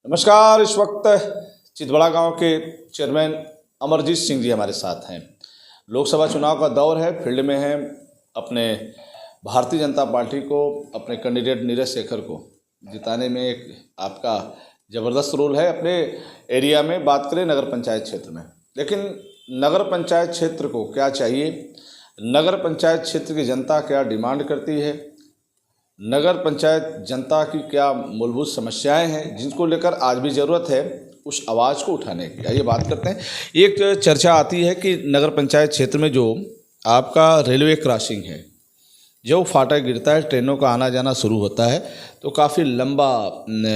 नमस्कार। इस वक्त चितबड़ा गांव के चेयरमैन अमरजीत सिंह जी हमारे साथ हैं। लोकसभा चुनाव का दौर है, फील्ड में हैं। अपने भारतीय जनता पार्टी को, अपने कैंडिडेट नीरज शेखर को जिताने में एक आपका ज़बरदस्त रोल है। अपने एरिया में बात करें नगर पंचायत क्षेत्र में, लेकिन नगर पंचायत क्षेत्र को क्या चाहिए, नगर पंचायत क्षेत्र की जनता क्या डिमांड करती है, नगर पंचायत जनता की क्या मूलभूत समस्याएं हैं जिनको लेकर आज भी ज़रूरत है उस आवाज़ को उठाने की, आइए बात करते हैं। एक चर्चा आती है कि नगर पंचायत क्षेत्र में जो आपका रेलवे क्रॉसिंग है, जो फाटक गिरता है, ट्रेनों का आना जाना शुरू होता है तो काफ़ी लंबा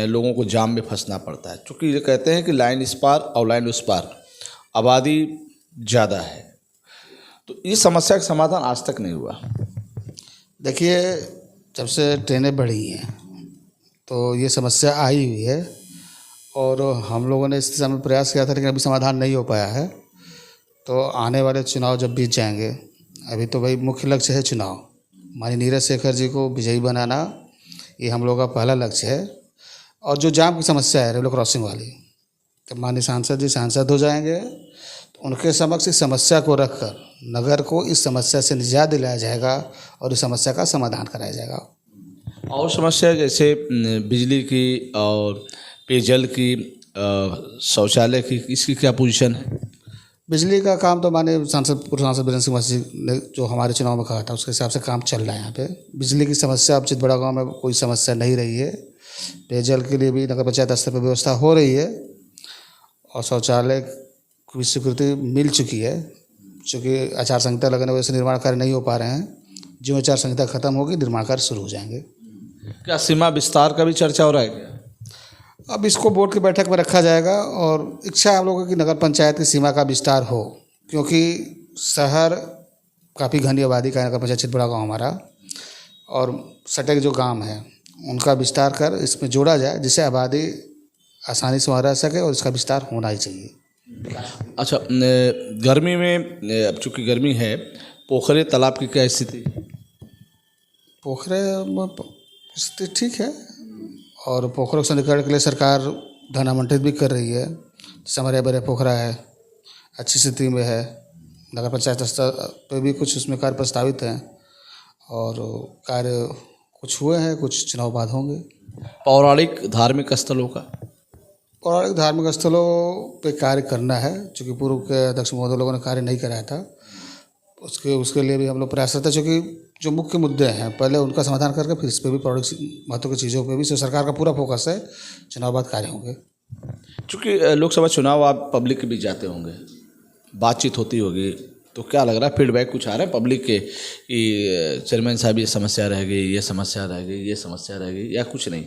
लोगों को जाम में फंसना पड़ता है, क्योंकि ये कहते हैं कि लाइन इस पार और लाइन उस पार आबादी ज़्यादा है। तो इस समस्या का समाधान आज तक नहीं हुआ। देखिए, जब से ट्रेनें बढ़ी हैं तो ये समस्या आई हुई है और हम लोगों ने इस दिशा में प्रयास किया था, लेकिन अभी समाधान नहीं हो पाया है। तो आने वाले चुनाव जब बीत जाएंगे, अभी तो भाई मुख्य लक्ष्य है चुनाव, माननीय नीरज शेखर जी को विजयी बनाना, ये हम लोगों का पहला लक्ष्य है। और जो जाम की समस्या है रेलवे क्रॉसिंग वाली, तो माननीय सांसद जी सांसद हो जाएंगे तो उनके समक्ष इस समस्या को रखकर नगर को इस समस्या से निजात दिलाया जाएगा और इस समस्या का समाधान कराया जाएगा। और समस्या जैसे बिजली की और पेयजल की, शौचालय की, इसकी क्या पोजीशन है? बिजली का काम तो माननीय पूर्व सांसद बीरेंद्र सिंह मसीह ने जो हमारे चुनाव में कहा था उसके हिसाब से काम चल रहा है। यहाँ पे बिजली की समस्या अब चितबड़ा गाँव में कोई समस्या नहीं रही है। पेयजल के लिए भी नगर पंचायत स्तर पर व्यवस्था हो रही है और शौचालय की स्वीकृति मिल चुकी है। चूँकि आचार संहिता लगने की वजह से निर्माण कार्य नहीं हो पा रहे हैं, जो आचार संहिता खत्म होगी निर्माण कार्य शुरू हो जाएंगे। क्या सीमा विस्तार का भी चर्चा हो रहा है क्या? अब इसको बोर्ड की बैठक में रखा जाएगा और इच्छा हम लोगों की नगर पंचायत की सीमा का विस्तार हो, क्योंकि शहर काफ़ी घनी आबादी का नगर पंचायत चितबड़ा गाँव हमारा, और सटे जो गांव हैं उनका विस्तार कर इसमें जोड़ा जाए, जिससे आबादी आसानी से वहाँ रह सके और इसका विस्तार होना ही चाहिए। अच्छा, गर्मी में, अब चूँकि गर्मी है, पोखरे तालाब की क्या स्थिति? पोखरे स्थिति ठीक है और पोखरों से निकलने के लिए सरकार धन आवंटित भी कर रही है। जैसे हमारे बड़े पोखरा है, अच्छी स्थिति में है। नगर पंचायत स्तर पर भी कुछ उसमें कार्य प्रस्तावित हैं और कार्य कुछ हुए हैं, कुछ चुनाव बाद होंगे। पौराणिक धार्मिक स्थलों का, पौराणिक धार्मिक स्थलों पे कार्य करना है, चूँकि पूर्व के अध्यक्ष महोदय लोगों ने कार्य नहीं कराया था, उसके लिए भी हम लोग प्रयासरत है। चूँकि जो मुख्य मुद्दे हैं पहले उनका समाधान करके फिर इस पर भी पौराणिक महत्व की चीज़ों पे भी सरकार का पूरा फोकस है। चुनाव बाद कार्य होंगे। चूँकि लोकसभा चुनाव आप पब्लिक के बीच जाते होंगे, बातचीत होती होगी, तो क्या लग रहा है, फीडबैक कुछ आ रहा है पब्लिक के कि चेयरमैन साहब ये समस्या रह गई, ये समस्या रह गई, ये समस्या रह गई, या कुछ नहीं?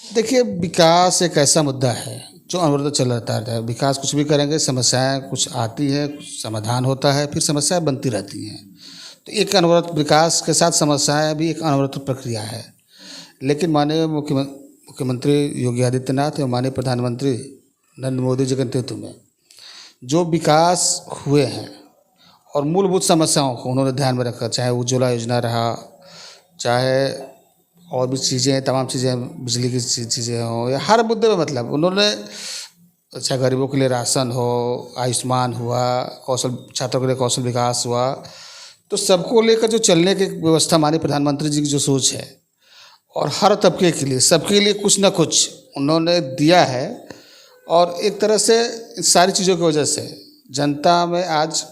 देखिए, विकास एक ऐसा मुद्दा है जो अनवरत चल रहता है। विकास कुछ भी करेंगे, समस्याएं कुछ आती हैं, कुछ समाधान होता है, फिर समस्याएं बनती रहती हैं। तो एक अनवरत विकास के साथ समस्याएं भी एक अनवरत प्रक्रिया है। लेकिन माननीय मुख्यमंत्री योगी आदित्यनाथ एवं माननीय प्रधानमंत्री नरेंद्र मोदी जी के नेतृत्व में जो विकास हुए हैं और मूलभूत समस्याओं को उन्होंने ध्यान में रखा, चाहे उज्ज्वला योजना रहा, चाहे और भी चीज़ें, तमाम चीज़ें, बिजली की चीज़ें हों, या हर मुद्दे में मतलब उन्होंने, अच्छा गरीबों के लिए राशन हो, आयुष्मान हुआ, कौशल छात्रों के लिए कौशल विकास हुआ, तो सबको लेकर जो चलने की व्यवस्था माननीय प्रधानमंत्री जी की जो सोच है और हर तबके के लिए, सबके लिए कुछ ना कुछ उन्होंने दिया है। और एक तरह से इन सारी चीज़ों की वजह से जनता में आज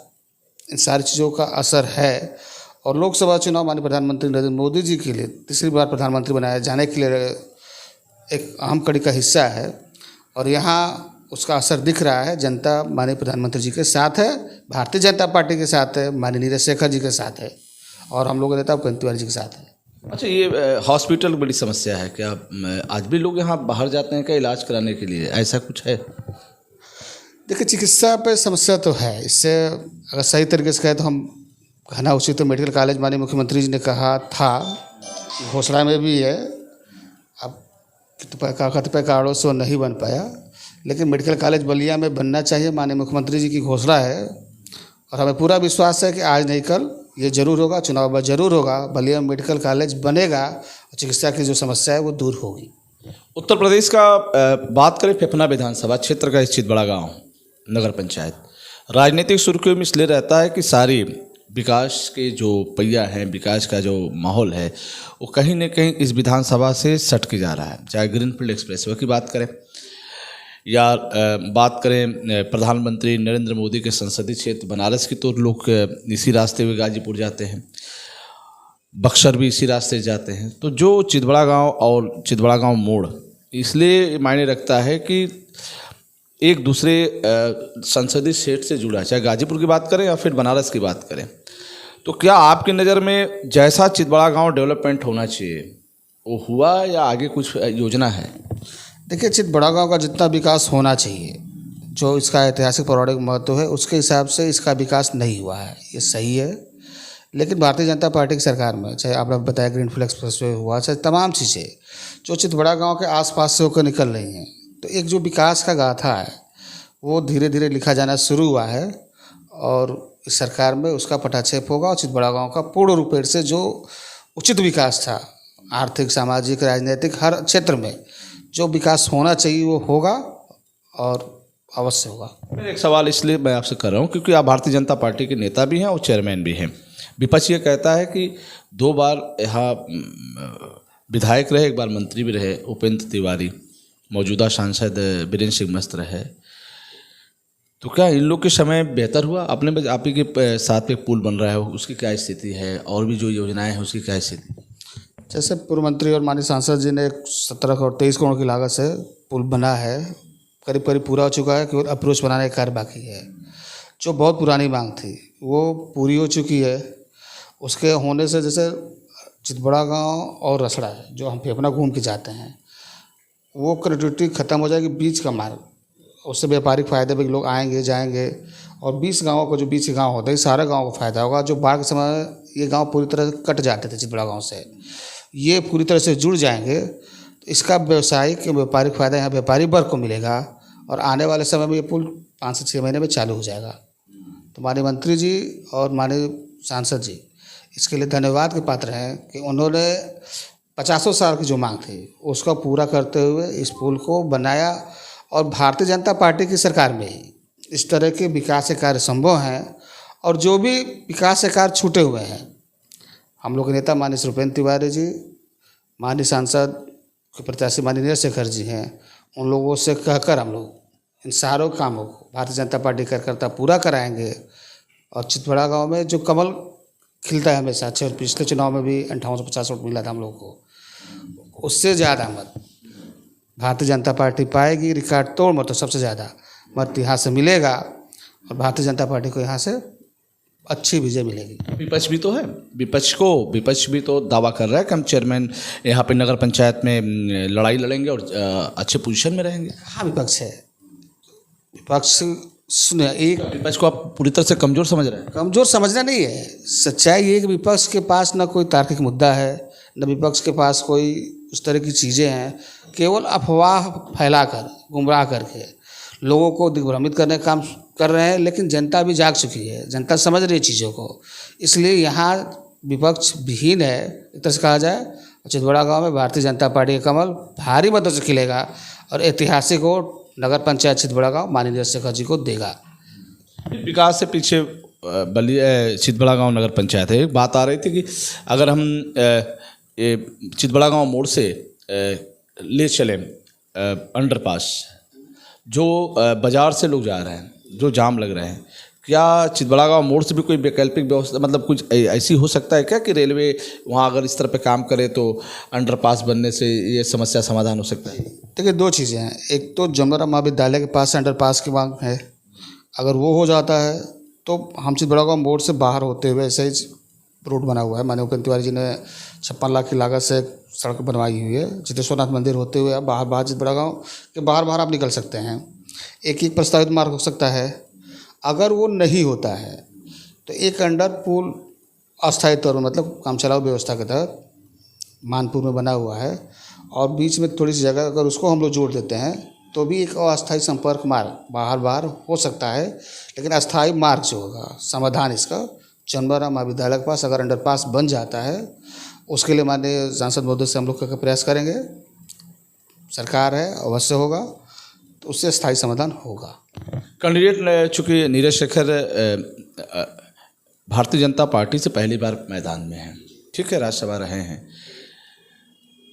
इन सारी चीज़ों का असर है और लोकसभा चुनाव माननीय प्रधानमंत्री नरेंद्र मोदी जी के लिए तीसरी बार प्रधानमंत्री बनाए जाने के लिए एक अहम कड़ी का हिस्सा है और यहाँ उसका असर दिख रहा है। जनता माननीय प्रधानमंत्री जी के साथ है, भारतीय जनता पार्टी के साथ है, माननीय नीरज शेखर जी के साथ है और हम लोग के नेता उपेंद्र तिवारी जी के साथ है। अच्छा, ये हॉस्पिटल बड़ी समस्या है क्या? आज भी लोग यहाँ बाहर जाते हैं क्या इलाज कराने के लिए, ऐसा कुछ है? देखिए, चिकित्सा पे समस्या तो है। इससे अगर सही तरीके से कहें तो हम कहना उचित तो मेडिकल कॉलेज माननीय मुख्यमंत्री जी ने कहा था, घोषणा में भी है, अब कतिपय कारणों से वो नहीं बन पाया, लेकिन मेडिकल कॉलेज बलिया में बनना चाहिए। माननीय मुख्यमंत्री जी की घोषणा है और हमें पूरा विश्वास है कि आज नहीं कल ये जरूर होगा, चुनाव बाद जरूर होगा, बलिया में मेडिकल कॉलेज बनेगा और चिकित्सा की जो समस्या है वो दूर होगी। उत्तर प्रदेश का बात करें फेफना विधानसभा क्षेत्र का स्थित बड़ा गांव नगर पंचायत राजनीतिक सुर्खियों में इसलिए रहता है कि सारी विकास के जो पहिया हैं, विकास का जो माहौल है वो कहीं न कहीं इस विधानसभा से सट के जा रहा है। चाहे ग्रीनफील्ड एक्सप्रेसवे की बात करें या बात करें प्रधानमंत्री नरेंद्र मोदी के संसदीय क्षेत्र बनारस की, तो लोग इसी रास्ते हुए गाजीपुर जाते हैं, बक्सर भी इसी रास्ते से जाते हैं। तो जो चितबड़ा गांव और चितबड़ा गांव मोड़ इसलिए मायने रखता है कि एक दूसरे संसदीय क्षेत्र से जुड़ा है, चाहे गाजीपुर की बात करें या फिर बनारस की बात करें। तो क्या आपकी नज़र में जैसा चितबड़ा गांव डेवलपमेंट होना चाहिए वो हुआ या आगे कुछ योजना है? देखिए, चितबड़ा गांव का जितना विकास होना चाहिए, जो इसका ऐतिहासिक पौराणिक महत्व है, उसके हिसाब से इसका विकास नहीं हुआ है, ये सही है। लेकिन भारतीय जनता पार्टी की सरकार में, चाहे आपने बताया ग्रीनफील्ड एक्सप्रेसवे हुआ, चाहे तमाम चीज़ें जो चितबड़ा गांव के आसपास से होकर निकल रही हैं, तो एक जो विकास का गाथा है वो धीरे धीरे लिखा जाना शुरू हुआ है और इस सरकार में उसका पटाक्षेप होगा और चितबड़ा गांव का पूर्ण रूप से जो उचित विकास था, आर्थिक, सामाजिक, राजनीतिक, हर क्षेत्र में जो विकास होना चाहिए वो होगा और अवश्य होगा। मेरा एक सवाल इसलिए मैं आपसे कर रहा हूँ क्योंकि आप भारतीय जनता पार्टी के नेता भी हैं और चेयरमैन भी हैं। विपक्ष ये कहता है कि 2 बार यहाँ विधायक रहे, 1 बार मंत्री भी रहे उपेंद्र तिवारी, मौजूदा सांसद बीरेंद्र सिंह मस्त रहे। तो क्या इन लोग के समय बेहतर हुआ? अपने आप ही के साथ पे पुल बन रहा है, उसकी क्या स्थिति है? और भी जो योजनाएं हैं उसकी क्या स्थिति? जैसे पूर्व मंत्री और माननीय सांसद जी ने 17 और 23 करोड़ की लागत से पुल बना है, करीब करीब पूरा हो चुका है, केवल अप्रोच बनाने का कार्य बाकी है। जो बहुत पुरानी मांग थी वो पूरी हो चुकी है। उसके होने से जैसे चितबड़ा गांव और रसड़ा है, जो हम फेफना घूम के जाते हैं, वो कनेक्टिविटी ख़त्म हो जाएगी, बीच का मार्ग, उससे व्यापारिक फ़ायदे भी लोग आएंगे जाएंगे और 20 गाँवों को, जो बीच के गाँव होते हैं, सारे गाँव को फ़ायदा होगा। जो बाढ़ के समय ये गाँव पूरी तरह से कट जाते थे चितबड़ा गाँव से, ये पूरी तरह से जुड़ जाएंगे। तो इसका व्यवसायिक व्यापारिक फ़ायदा यहाँ व्यापारी वर्ग को मिलेगा और आने वाले समय में ये पुल 5 से 6 महीने में चालू हो जाएगा। तो माननीय मंत्री जी और माननीय सांसद जी इसके लिए धन्यवाद के पात्र हैं कि उन्होंने 50 साल की जो मांग थी उसका पूरा करते हुए इस पुल को बनाया। और भारतीय जनता पार्टी की सरकार में ही इस तरह के विकास के कार्य संभव हैं और जो भी विकास के कार्य छूटे हुए हैं, हम लोग के नेता माननीय श्री उपेंद्र तिवारी जी, माननीय सांसद के प्रत्याशी माननीय नीरज शेखर जी हैं, उन लोगों से कहकर हम लोग इन सारों कामों को भारतीय जनता पार्टी कार्यकर्ता पूरा कराएंगे। और चितबड़ा गांव में जो कमल खिलता है हमेशा, पिछले चुनाव में भी 5850 वोट मिला था हम लोगों को, उससे ज़्यादा मत भारतीय जनता पार्टी पाएगी, रिकॉर्ड तोड़ मत, तो सबसे ज़्यादा मत यहाँ से मिलेगा और भारतीय जनता पार्टी को यहाँ से अच्छी विजय मिलेगी। विपक्ष भी तो है, विपक्ष भी तो दावा कर रहा है कि हम चेयरमैन यहाँ पे नगर पंचायत में लड़ाई लड़ेंगे और अच्छे पोजीशन में रहेंगे। हाँ, विपक्ष है। विपक्ष सुनिए, एक विपक्ष को आप पूरी तरह से कमज़ोर समझ रहे हैं? कमज़ोर समझना नहीं है, सच्चाई ये कि विपक्ष के पास न कोई तार्किक मुद्दा है, न विपक्ष के पास कोई उस तरह की चीज़ें हैं। केवल अफवाह फैलाकर, गुमराह करके लोगों को दिग्भ्रमित करने का काम कर रहे हैं। लेकिन जनता भी जाग चुकी है, जनता समझ रही है चीज़ों को, इसलिए यहाँ विपक्ष विहीन है एक तरह से कहा जाए। चितबड़ा गांव में भारतीय जनता पार्टी का कमल भारी मदद से खिलेगा और ऐतिहासिक वोट नगर पंचायत चितबड़ा गांव माननीय नीरज शेखर जी को देगा। विकास से पीछे चितबड़ा गांव नगर पंचायत है। एक बात आ रही थी कि अगर हम ये चितबड़ा गांव मोड़ से ले चलें अंडरपास, जो बाज़ार से लोग जा रहे हैं, जो जाम लग रहे हैं, क्या चितबड़ा गांव मोड़ से भी कोई वैकल्पिक व्यवस्था, मतलब कुछ ऐसी हो सकता है क्या कि रेलवे वहां अगर इस तरह पे काम करे तो अंडरपास बनने से ये समस्या समाधान हो सकता है? देखिए, 2 चीज़ें हैं। एक तो जमरा महाविद्यालय के पास अंडरपास की मांग है, अगर वो हो जाता है तो हम चितबड़ा गांव मोड़ से बाहर होते हुए ऐसे ही रोड बना हुआ है, माननीय उपेंद्र तिवारी जी ने 56 लाख की लागत से सड़क बनवाई हुई है। चितेश्वरनाथ मंदिर होते हुए आप बाहर चितबड़ा गांव के बाहर आप निकल सकते हैं। एक प्रस्तावित मार्ग हो सकता है। अगर वो नहीं होता है तो एक अंडर पुल अस्थायी तौर पर, मतलब काम चलाऊ व्यवस्था के तहत मानपुर में बना हुआ है और बीच में थोड़ी सी जगह अगर उसको हम लोग जोड़ देते हैं तो भी एक अस्थायी संपर्क मार्ग बाहर हो सकता है। लेकिन अस्थायी मार्ग जो होगा, समाधान इसका चंबरा महाविद्यालय के पास अगर अंडरपास बन जाता है, उसके लिए माननीय सांसद महोदय से हम लोग का प्रयास करेंगे। सरकार है, अवश्य होगा, तो उससे स्थायी समाधान होगा। कैंडिडेट चूँकि नीरज शेखर भारतीय जनता पार्टी से पहली बार मैदान में हैं, ठीक है, राज्यसभा रहे हैं,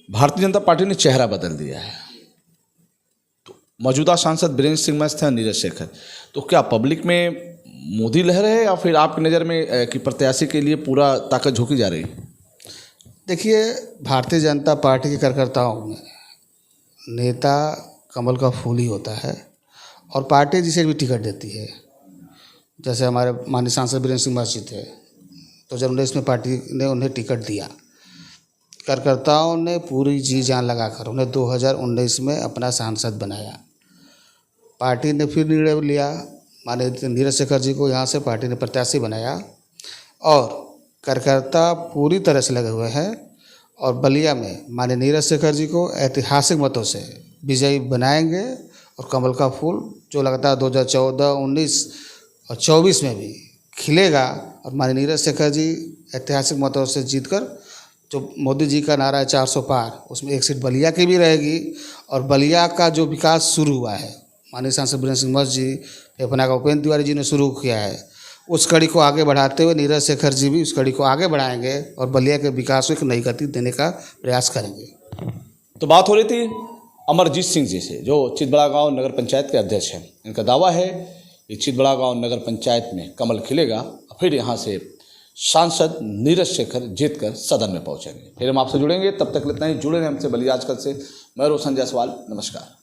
भारतीय जनता पार्टी ने चेहरा बदल दिया है, तो मौजूदा सांसद बीरेंद्र सिंह मस्त हैं, नीरज शेखर, तो क्या पब्लिक में मोदी लहर है या फिर आपकी नज़र में कि प्रत्याशी के लिए पूरा ताकत झोंकी जा रही है? देखिए, भारतीय जनता पार्टी के कार्यकर्ताओं में नेता कमल का फूल ही होता है, और पार्टी जिसे भी टिकट देती है, जैसे हमारे माननीय सांसद बीरेंद्र सिंह मस्त जी थे, 2019 में पार्टी ने उन्हें टिकट दिया। कार्यकर्ताओं ने पूरी जी जान लगाकर उन्हें 2019 में अपना सांसद बनाया। पार्टी ने फिर निर्णय लिया, माननीय नीरज शेखर जी को यहाँ से पार्टी ने प्रत्याशी बनाया, और कार्यकर्ता पूरी तरह से लगे हुए हैं, और बलिया में माननीय नीरज शेखर जी को ऐतिहासिक मतों से विजयी बनाएंगे, और कमल का फूल जो लगातार 2014, 19 और 24 में भी खिलेगा, और माननीय नीरज शेखर जी ऐतिहासिक मतों से जीतकर, जो मोदी जी का नारा है 400 पार, उसमें एक सीट बलिया की भी रहेगी, और बलिया का जो विकास शुरू हुआ है माननीय सांसद बीरेंद्र सिंह मस्त जी, फेफना का उपेंद्र तिवारी जी ने शुरू किया है, उस कड़ी को आगे बढ़ाते हुए नीरज शेखर जी भी उस कड़ी को आगे बढ़ाएंगे और बलिया के विकास को एक नई गति देने का प्रयास करेंगे। तो बात हो रही थी अमरजीत सिंह जी से, जो चितबड़ा गांव नगर पंचायत के अध्यक्ष हैं। इनका दावा है कि चितबड़ा गांव नगर पंचायत में कमल खिलेगा, फिर यहाँ से सांसद नीरज शेखर जीतकर सदन में पहुँचेंगे। फिर हम आपसे जुड़ेंगे, तब तक इतना ही। जुड़े रहें हमसे बलिया आजकल से। मैं रोशन जायसवाल, नमस्कार।